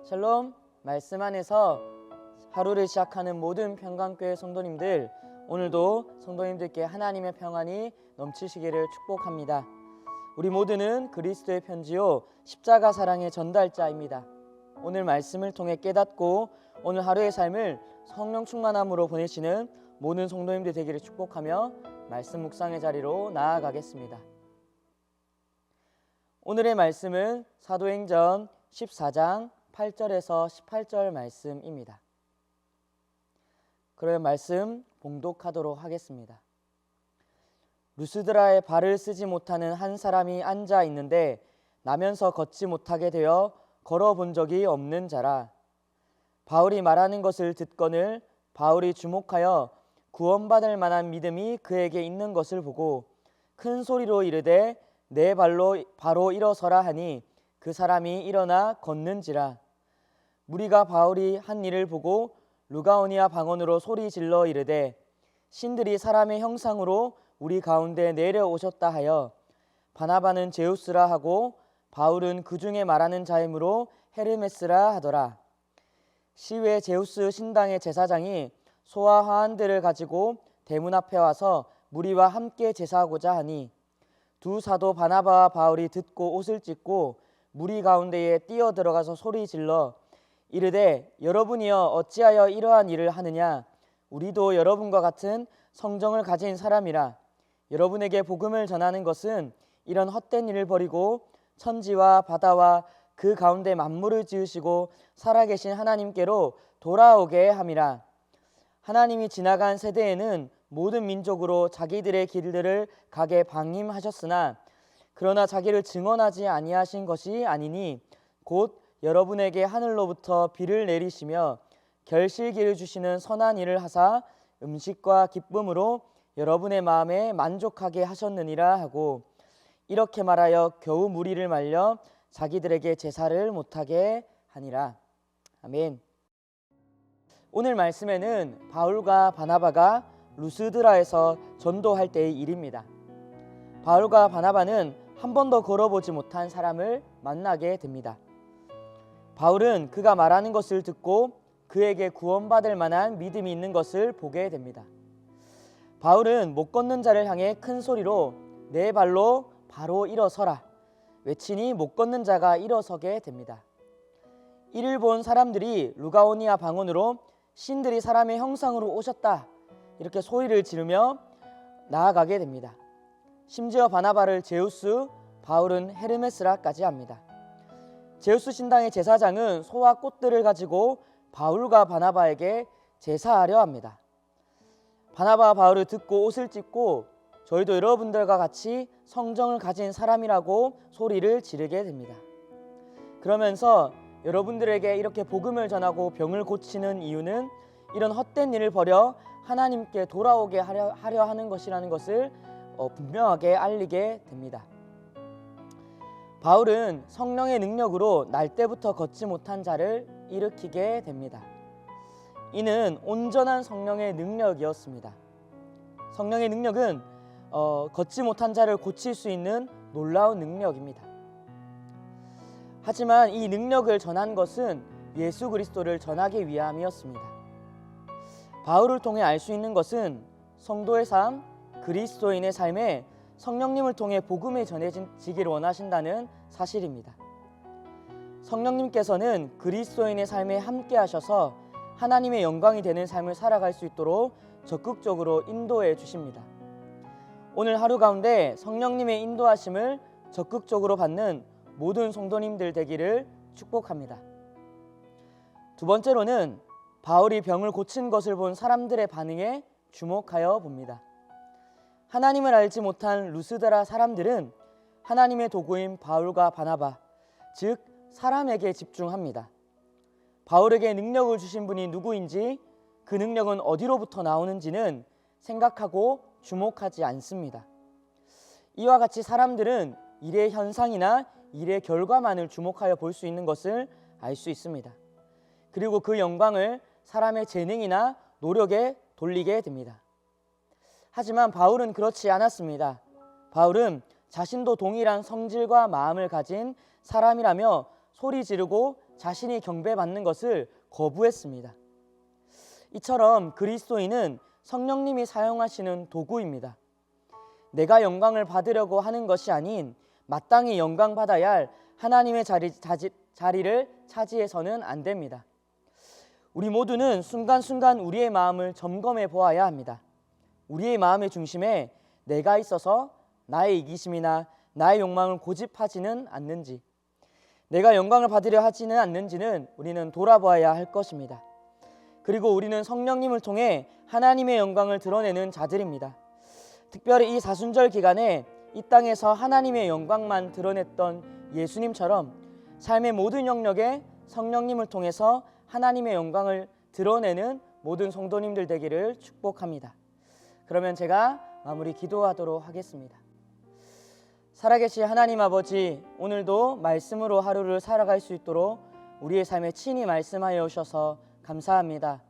샬롬, 말씀 안에서 하루를 시작하는 모든 평강교회 성도님들, 오늘도 성도님들께 하나님의 평안이 넘치시기를 축복합니다. 우리 모두는 그리스도의 편지요 십자가 사랑의 전달자입니다. 오늘 말씀을 통해 깨닫고 오늘 하루의 삶을 성령 충만함으로 보내시는 모든 성도님들 되기를 축복하며 말씀 묵상의 자리로 나아가겠습니다. 오늘의 말씀은 사도행전 14장 8절에서 18절 말씀입니다. 그러면 말씀 봉독하도록 하겠습니다. 루스드라에 발을 쓰지 못하는 한 사람이 앉아 있는데 나면서 걷지 못하게 되어 걸어본 적이 없는 자라. 바울이 말하는 것을 듣거늘 바울이 주목하여 구원받을 만한 믿음이 그에게 있는 것을 보고 큰 소리로 이르되 내 발로 바로 일어서라 하니 그 사람이 일어나 걷는지라. 무리가 바울이 한 일을 보고 루가오니아 방언으로 소리 질러 이르되 신들이 사람의 형상으로 우리 가운데 내려오셨다 하여 바나바는 제우스라 하고 바울은 그 중에 말하는 자이므로 헤르메스라 하더라. 시외 제우스 신당의 제사장이 소와 화환들을 가지고 대문 앞에 와서 무리와 함께 제사하고자 하니 두 사도 바나바와 바울이 듣고 옷을 찢고 무리 가운데에 뛰어 들어가서 소리 질러 이르되 여러분이여 어찌하여 이러한 일을 하느냐. 우리도 여러분과 같은 성정을 가진 사람이라. 여러분에게 복음을 전하는 것은 이런 헛된 일을 버리고 천지와 바다와 그 가운데 만물을 지으시고 살아계신 하나님께로 돌아오게 함이라. 하나님이 지나간 세대에는 모든 민족으로 자기들의 길들을 가게 방임하셨으나 그러나 자기를 증언하지 아니하신 것이 아니니 곧 여러분에게 하늘로부터 비를 내리시며 결실기를 주시는 선한 일을 하사 음식과 기쁨으로 여러분의 마음에 만족하게 하셨느니라 하고 이렇게 말하여 겨우 무리를 말려 자기들에게 제사를 못하게 하니라. 아멘. 오늘 말씀에는 바울과 바나바가 루스드라에서 전도할 때의 일입니다. 바울과 바나바는 한 번도 걸어보지 못한 사람을 만나게 됩니다. 바울은 그가 말하는 것을 듣고 그에게 구원받을 만한 믿음이 있는 것을 보게 됩니다. 바울은 못 걷는 자를 향해 큰 소리로 내 발로 바로 일어서라 외치니 못 걷는 자가 일어서게 됩니다. 이를 본 사람들이 루가오니아 방언으로 신들이 사람의 형상으로 오셨다 이렇게 소리를 지르며 나아가게 됩니다. 심지어 바나바를 제우스, 바울은 헤르메스라까지 합니다. 제우스 신당의 제사장은 소와 꽃들을 가지고 바울과 바나바에게 제사하려 합니다. 바나바와 바울을 듣고 옷을 찢고 저희도 여러분들과 같이 성정을 가진 사람이라고 소리를 지르게 됩니다. 그러면서 여러분들에게 이렇게 복음을 전하고 병을 고치는 이유는 이런 헛된 일을 버려 하나님께 돌아오게 하려 하는 것이라는 것을 분명하게 알리게 됩니다. 바울은 성령의 능력으로 날 때부터 걷지 못한 자를 일으키게 됩니다. 이는 온전한 성령의 능력이었습니다. 성령의 능력은 걷지 못한 자를 고칠 수 있는 놀라운 능력입니다. 하지만 이 능력을 전한 것은 예수 그리스도를 전하기 위함이었습니다. 바울을 통해 알 수 있는 것은 성도의 삶, 그리스도인의 삶에 성령님을 통해 복음이 전해지기를 원하신다는 사실입니다. 성령님께서는 그리스도인의 삶에 함께 하셔서 하나님의 영광이 되는 삶을 살아갈 수 있도록 적극적으로 인도해 주십니다. 오늘 하루 가운데 성령님의 인도하심을 적극적으로 받는 모든 성도님들 되기를 축복합니다. 두 번째로는 바울이 병을 고친 것을 본 사람들의 반응에 주목하여 봅니다. 하나님을 알지 못한 루스드라 사람들은 하나님의 도구인 바울과 바나바, 즉 사람에게 집중합니다. 바울에게 능력을 주신 분이 누구인지 그 능력은 어디로부터 나오는지는 생각하고 주목하지 않습니다. 이와 같이 사람들은 일의 현상이나 일의 결과만을 주목하여 볼 수 있는 것을 알 수 있습니다. 그리고 그 영광을 사람의 재능이나 노력에 돌리게 됩니다. 하지만 바울은 그렇지 않았습니다. 바울은 자신도 동일한 성질과 마음을 가진 사람이라며 소리 지르고 자신이 경배받는 것을 거부했습니다. 이처럼 그리스도인은 성령님이 사용하시는 도구입니다. 내가 영광을 받으려고 하는 것이 아닌 마땅히 영광받아야 할 하나님의 자리를 차지해서는 안 됩니다. 우리 모두는 순간순간 우리의 마음을 점검해 보아야 합니다. 우리의 마음의 중심에 내가 있어서 나의 이기심이나 나의 욕망을 고집하지는 않는지, 내가 영광을 받으려 하지는 않는지는 우리는 돌아보아야 할 것입니다. 그리고 우리는 성령님을 통해 하나님의 영광을 드러내는 자들입니다. 특별히 이 사순절 기간에 이 땅에서 하나님의 영광만 드러냈던 예수님처럼 삶의 모든 영역에 성령님을 통해서 하나님의 영광을 드러내는 모든 성도님들 되기를 축복합니다. 그러면 제가 마무리 기도하도록 하겠습니다. 살아계신 하나님 아버지, 오늘도 말씀으로 하루를 살아갈 수 있도록 우리의 삶에 친히 말씀하여 오셔서 감사합니다.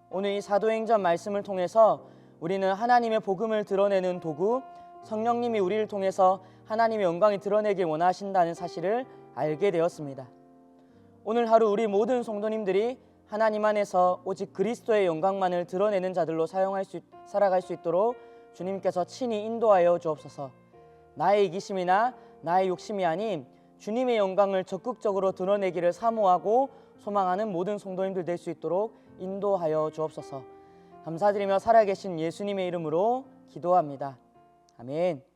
오늘 이 사도행전 말씀을 통해서 우리는 하나님의 복음을 드러내는 도구, 성령님이 우리를 통해서 하나님의 영광을 드러내길 원하신다는 사실을 알게 되었습니다. 오늘 하루 우리 모든 성도님들이 하나님 안에서 오직 그리스도의 영광만을 드러내는 자들로 살아갈 수 있도록 주님께서 친히 인도하여 주옵소서. 나의 이기심이나 나의 욕심이 아닌 주님의 영광을 적극적으로 드러내기를 사모하고 소망하는 모든 성도님들 될 수 있도록 인도하여 주옵소서. 감사드리며 살아계신 예수님의 이름으로 기도합니다. 아멘.